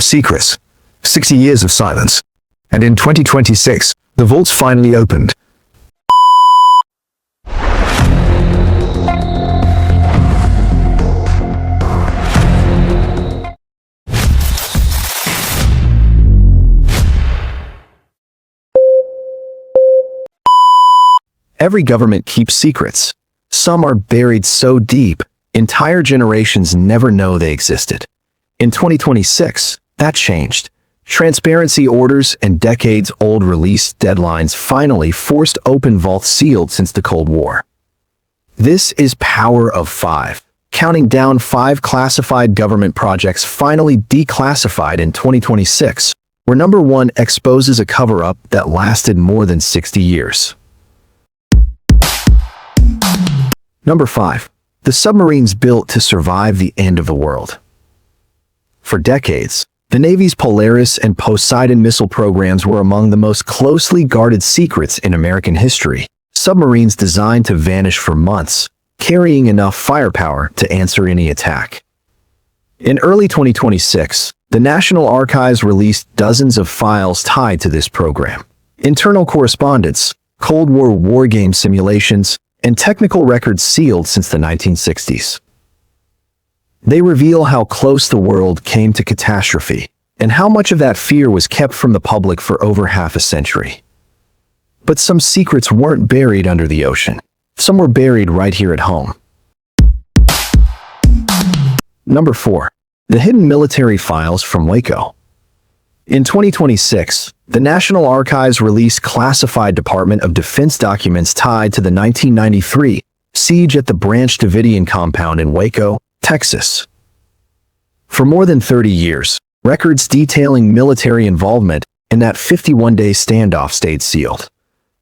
secrets, 60 years of silence. And in 2026, the vaults finally opened. Every government keeps secrets. Some are buried so deep, entire generations never know they existed. In 2026, that changed. Transparency orders and decades-old release deadlines finally forced open vaults sealed since the Cold War. This is Power of 5, counting down 5 classified government projects finally declassified in 2026, where number 1 exposes a cover-up that lasted more than 60 years. Number 5. The submarines built to survive the end of the world. For decades, the Navy's Polaris and Poseidon missile programs were among the most closely guarded secrets in American history. Submarines designed to vanish for months, carrying enough firepower to answer any attack. In early 2026, the National Archives released dozens of files tied to this program. Internal correspondence, Cold War wargame simulations, and technical records sealed since the 1960s. They reveal how close the world came to catastrophe, and how much of that fear was kept from the public for over half a century. But some secrets weren't buried under the ocean. Some were buried right here at home. Number 4. The hidden military files from Waco. In 2026, the National Archives released classified Department of Defense documents tied to the 1993 siege at the Branch Davidian compound in Waco, Texas. For more than 30 years, records detailing military involvement in that 51-day standoff stayed sealed.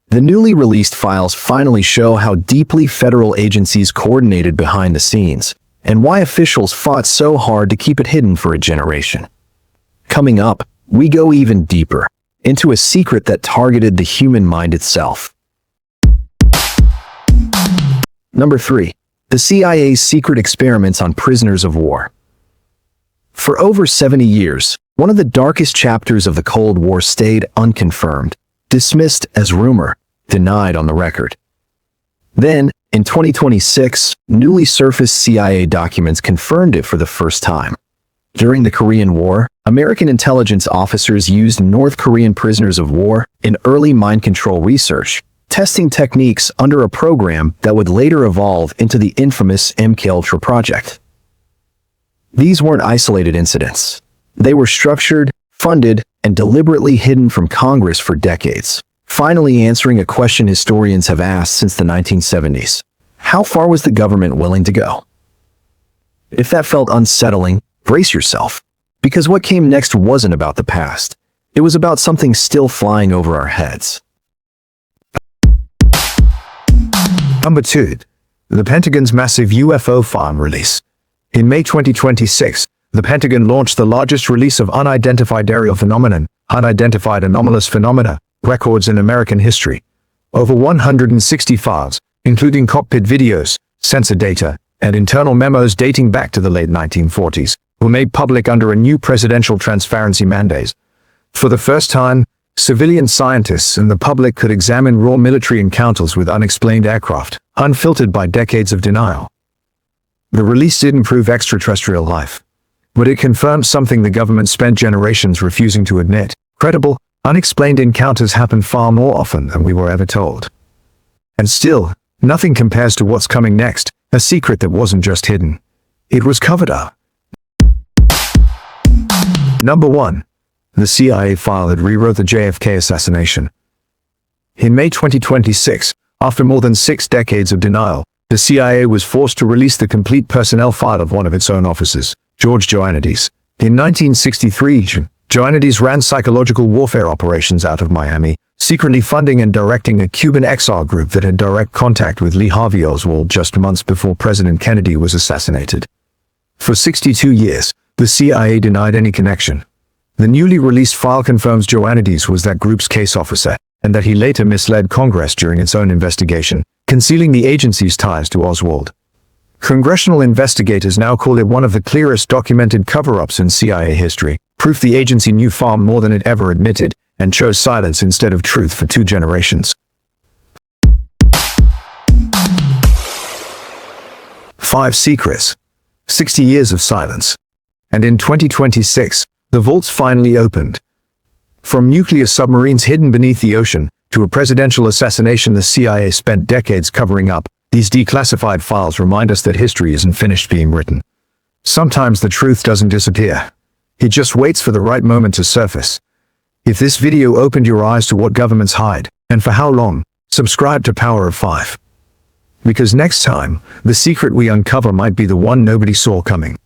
The newly released files finally show how deeply federal agencies coordinated behind the scenes, and why officials fought so hard to keep it hidden for a generation. Coming up, we go even deeper, into a secret that targeted the human mind itself. Number 3. The CIA's secret experiments on prisoners of war. For over 70 years, one of the darkest chapters of the Cold War stayed unconfirmed, dismissed as rumor, denied on the record. Then, in 2026, newly surfaced CIA documents confirmed it for the first time. During the Korean War, American intelligence officers used North Korean prisoners of war in early mind control research, testing techniques under a program that would later evolve into the infamous MKUltra project. These weren't isolated incidents. They were structured, funded, and deliberately hidden from Congress for decades, finally answering a question historians have asked since the 1970s. How far was the government willing to go? If that felt unsettling, brace yourself, because what came next wasn't about the past. It was about something still flying over our heads. Number 2. The Pentagon's massive UFO file release. In May 2026, the Pentagon launched the largest release of unidentified aerial phenomenon, unidentified anomalous phenomena, records in American history. Over 160 files, including cockpit videos, sensor data, and internal memos dating back to the late 1940s, were made public under a new presidential transparency mandate. For the first time, civilian scientists and the public could examine raw military encounters with unexplained aircraft, unfiltered by decades of denial. The release didn't prove extraterrestrial life, but it confirmed something the government spent generations refusing to admit. Credible, unexplained encounters happen far more often than we were ever told. And still, nothing compares to what's coming next, a secret that wasn't just hidden. It was covered up. Number 1. The CIA file that rewrote the JFK assassination. In May 2026, after more than 6 decades of denial, the CIA was forced to release the complete personnel file of one of its own officers, George Ioannidis. In 1963, Ioannidis ran psychological warfare operations out of Miami, secretly funding and directing a Cuban exile group that had direct contact with Lee Harvey Oswald just months before President Kennedy was assassinated. For 62 years, the CIA denied any connection. The newly released file confirms Ioannidis was that group's case officer, and that he later misled Congress during its own investigation, concealing the agency's ties to Oswald. Congressional investigators now call it one of the clearest documented cover-ups in CIA history, Proof the agency knew far more than it ever admitted, and chose silence instead of truth for 2 generations. 5 secrets. 60 years of silence. And in 2026, the vaults finally opened. From nuclear submarines hidden beneath the ocean, to a presidential assassination the CIA spent decades covering up, these declassified files remind us that history isn't finished being written. Sometimes the truth doesn't disappear. It just waits for the right moment to surface. If this video opened your eyes to what governments hide, and for how long, subscribe to Power of 5. Because next time, the secret we uncover might be the one nobody saw coming.